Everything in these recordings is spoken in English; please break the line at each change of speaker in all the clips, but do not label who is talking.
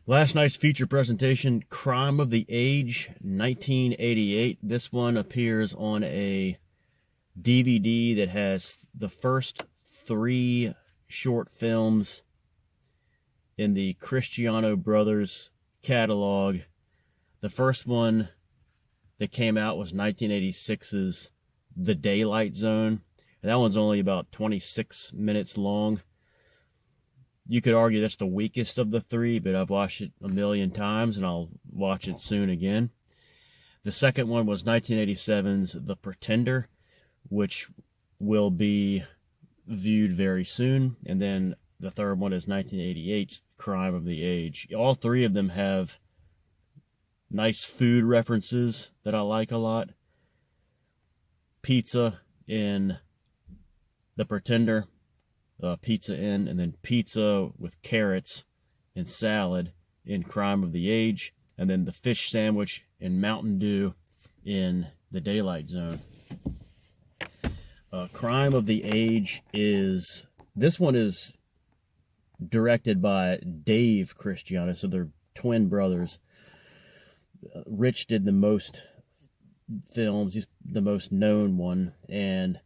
Last night's feature presentation, Crime of the Age, 1988. This one appears on a DVD that has the first three short films in the Cristiano Brothers catalog. The first one that came out was 1986's The Daylight Zone. And that one's only about 26 minutes long. You could argue that's the weakest of the three, but I've watched it a million times and I'll watch it soon again. The second one was 1987's The Pretender, which will be viewed very soon. And then the third one is 1988's Crime of the Age. All three of them have nice food references that I like a lot. Pizza in The Pretender, Pizza Inn, and then pizza with carrots and salad in Crime of the Age, and then the fish sandwich and Mountain Dew in The Daylight Zone. Crime of the Age this one is directed by Dave Cristiano, so they're twin brothers. Rich did the most films, he's the most known one, and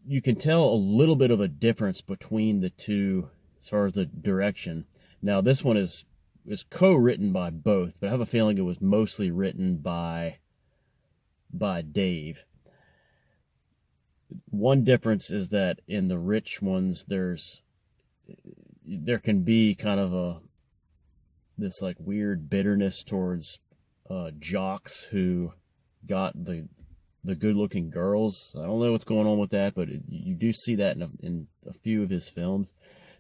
you can tell a little bit of a difference between the two as far as the direction. Now, this one is co-written by both, but I have a feeling it was mostly written by Dave. One difference is that in the Rich ones, there can be kind of this like weird bitterness towards jocks who got the good-looking girls. I don't know what's going on with that, but you do see that in a few of his films,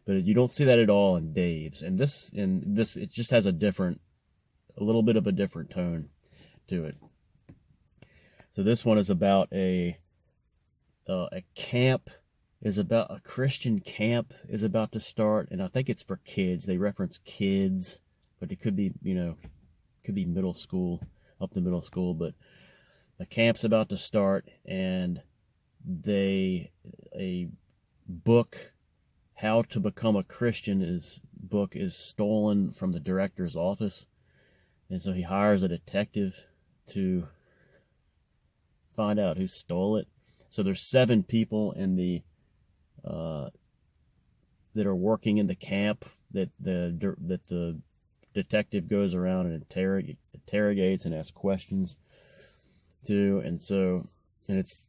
but you don't see that at all in Dave's. And this it just has a little bit of a different tone to it. So this one is about a Christian camp is about to start, and I think it's for kids. They reference kids, but it could be middle school, up to middle school, but the camp's about to start, and a book, How to Become a Christian, book is stolen from the director's office, and so he hires a detective to find out who stole it. So there's 7 people that are working in the camp that the detective goes around and interrogates and asks questions to, and it's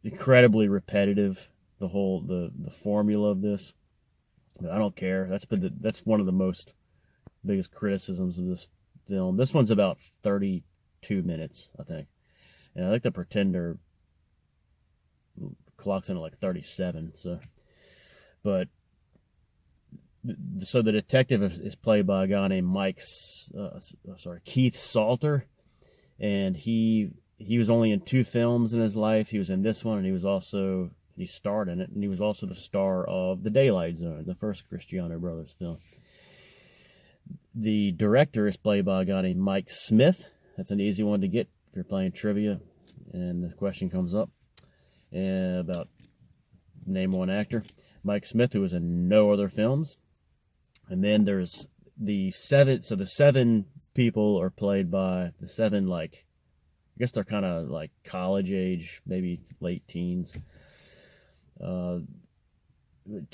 incredibly repetitive, the formula of this. But I don't care. That's one of the biggest criticisms of this film. This one's about 32 minutes, I think, and I think The Pretender clocks in at like 37. So the detective is played by a guy named Keith Salter, and he was only in 2 films in his life. He was in this one, and he starred in it, and he was also the star of The Daylight Zone, the first Cristiano Brothers film. The director is played by a guy named Mike Smith. That's an easy one to get if you're playing trivia, and the question comes up about name one actor. Mike Smith, who was in no other films. And then there's the 7. So the 7 people are played by the 7, I guess they're kind of like college age, maybe late teens. 2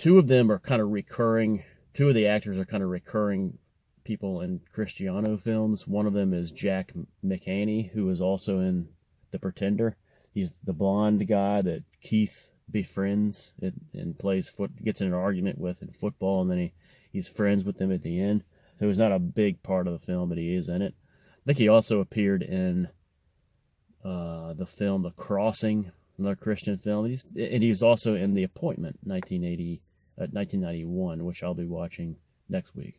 of them are kind of recurring. 2 of the actors are kind of recurring people in Cristiano films. One of them is Jack McHaney, who is also in The Pretender. He's the blonde guy that Keith befriends and gets in an argument with in football, and then he's friends with them at the end. So he's not a big part of the film, but he is in it. I think he also appeared in the film The Crossing, another Christian film. He's also in The Appointment, 1991, which I'll be watching next week.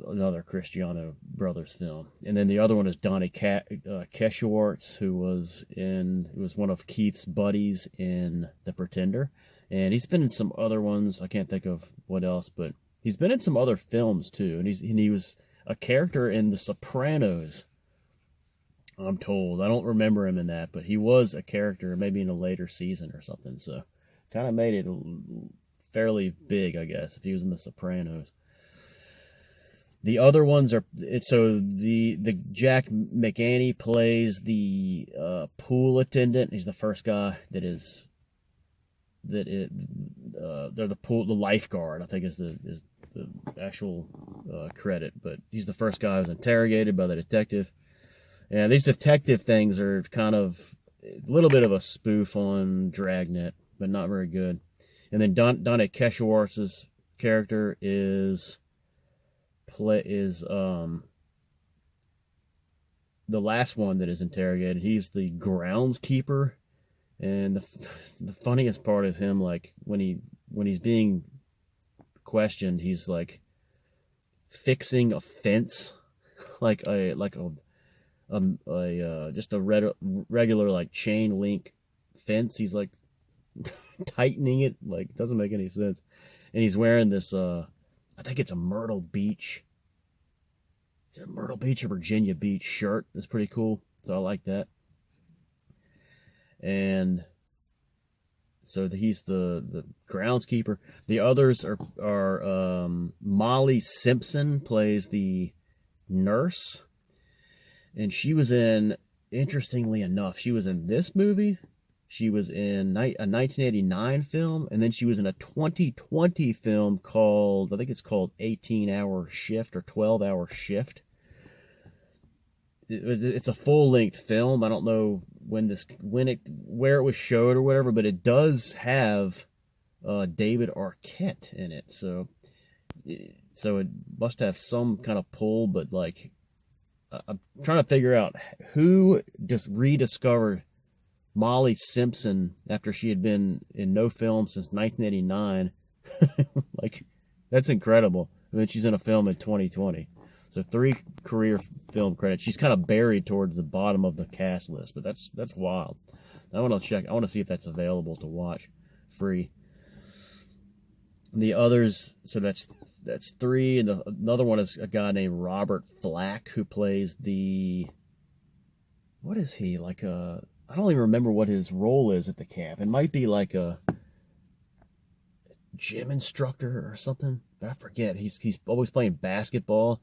Another Cristiano Brothers film. And then the other one is Donnie Keshwartz, who was one of Keith's buddies in The Pretender. And he's been in some other ones. I can't think of what else, but he's been in some other films too. And he was a character in The Sopranos, I'm told. I don't remember him in that, but he was a character maybe in a later season or something. So kind of made it fairly big, I guess, if he was in The Sopranos. The other ones are so the Jack McAney plays the pool attendant. He's the first guy they're the lifeguard, I think is the actual credit, but he's the first guy who's interrogated by the detective. And these detective things are kind of a little bit of a spoof on Dragnet, but not very good. And then Donna Keshawarz's character is the last one that is interrogated. He's the groundskeeper, and the funniest part is him, like when he's being questioned, he's like fixing a fence, like a just a regular like chain link fence. He's like tightening it, like it doesn't make any sense. And he's wearing this I think it's a Myrtle Beach. It's a Myrtle Beach or Virginia Beach shirt. That's pretty cool. So I like that. And so he's the groundskeeper. The others are Molly Simpson plays the nurse. And she was in, interestingly enough, she was in this movie. She was in a 1989 film, and then she was in a 2020 film called, I think it's called 18-Hour Shift or 12-Hour Shift. It's a full-length film. I don't know where it was showed or whatever, but it does have David Arquette in it. So it must have some kind of pull, but like I'm trying to figure out who just rediscovered Molly Simpson after she had been in no film since 1989. Like, that's incredible. And then she's in a film in 2020. So 3 career film credits. She's kind of buried towards the bottom of the cast list, but that's wild. I want to check. I want to see if that's available to watch free. The others, so that's 3, and another one is a guy named Robert Flack who plays what is he, like I don't even remember what his role is at the camp. It might be like a gym instructor or something, but I forget. He's always playing basketball,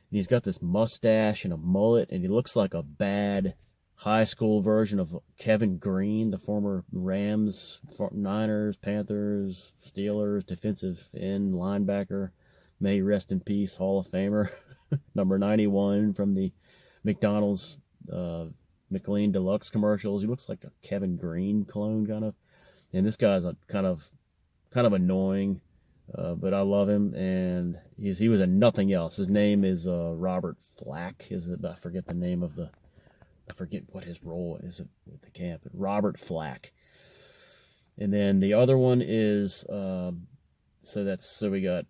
and he's got this mustache and a mullet, and he looks like a bad high school version of Kevin Green, the former Rams, Niners, Panthers, Steelers defensive end linebacker. May he rest in peace, Hall of Famer, number 91 from the McDonald's McLean Deluxe commercials. He looks like a Kevin Green clone, kind of. And this guy's a kind of annoying, but I love him. And he was in nothing else. His name is Robert Flack. I forget the name of I forget what his role is at the camp. But Robert Flack. And then the other one is so we got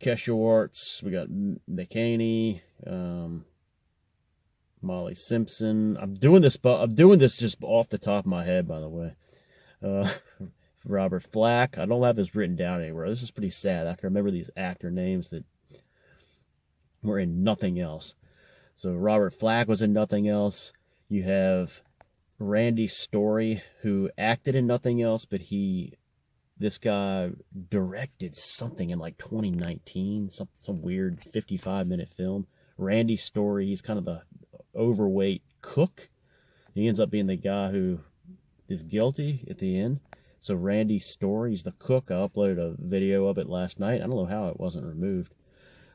Keshawarz, we got McAney, Molly Simpson. I'm doing this just off the top of my head, by the way. Robert Flack. I don't have this written down anywhere. This is pretty sad. I can remember these actor names that were in nothing else. So Robert Flack was in nothing else. You have Randy Story, who acted in nothing else, but this guy directed something in like 2019, some weird 55-minute film. Randy Story, he's kind of the overweight cook. He ends up being the guy who is guilty at the end. So Randy Story, he's the cook. I uploaded a video of it last night. I don't know how it wasn't removed,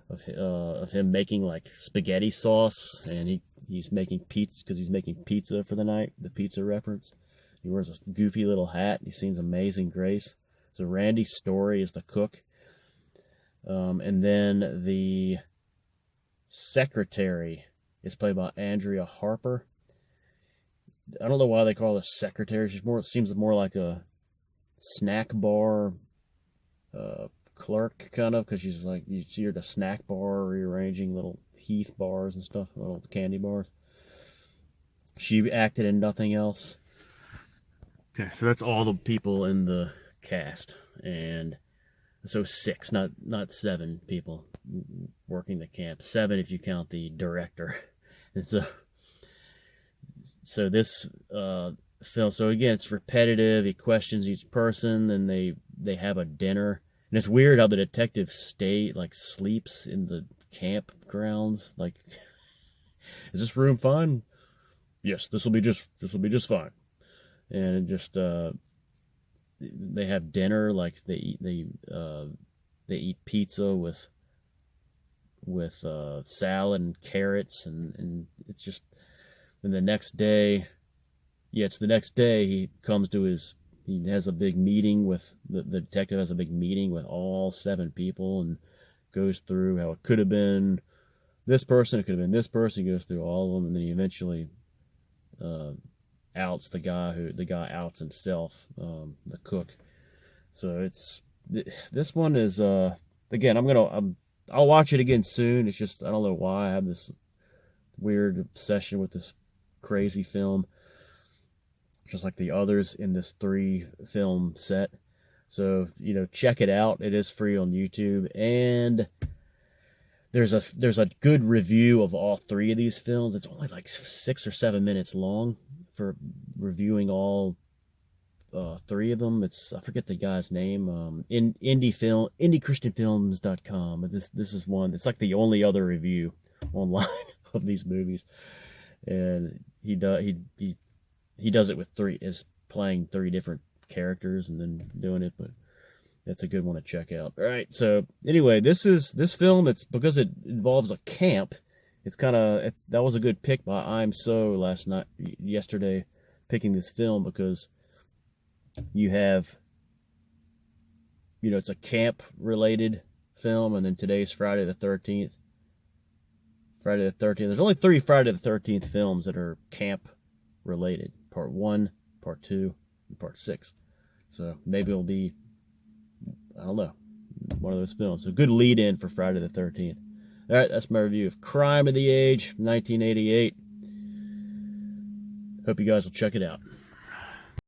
of him making like spaghetti sauce, and he's making pizza because he's making pizza for the night. The pizza reference. He wears a goofy little hat. He sings Amazing Grace. So Randy Story is the cook. And then the secretary is played by Andrea Harper. I don't know why they call her secretary. Seems more like a snack bar clerk, kind of, because she's like, you see her at a snack bar rearranging little Heath bars and stuff, little candy bars. She acted in nothing else. Okay, so that's all the people in the cast, and so 6, not 7 people working the camp. 7 if you count the director. And so this film, so again, it's repetitive. He questions each person, and they have a dinner. And And it's weird how the detective sleeps in the campgrounds. Like, is this room fine? Yes, this will be just fine. And it just they have dinner, like they eat pizza with salad and carrots, and it's just. Then the next day, it's the next day he comes to he has a big meeting with the detective has a big meeting with all 7 people and goes through how it could have been this person, it could have been this person. He goes through all of them, and then he eventually outs the guy outs himself, the cook. So this one is again, I'll watch it again soon. It's just I don't know why I have this weird obsession with this crazy film, just like the others in this 3-film set. So, check it out. It is free on YouTube, and there's a good review of all 3 of these films. It's only like 6 or 7 minutes long for reviewing all 3 of them. I forget the guy's name. IndieChristianFilms.com. This is one. It's like the only other review online of these movies, and he does it with playing 3 different characters and then doing it. But that's a good one to check out. All right. So anyway, this film. It's because it involves a camp. That was a good pick by I'm So yesterday, picking this film because you have, it's a camp related film, and then today's Friday the 13th. There's only 3 Friday the 13th films that are camp related. Part 1, Part 2, and Part 6. So maybe it'll be, I don't know, one of those films. A good lead in for Friday the 13th. All right, that's my review of Crime of the Age, 1988. Hope you guys will check it out.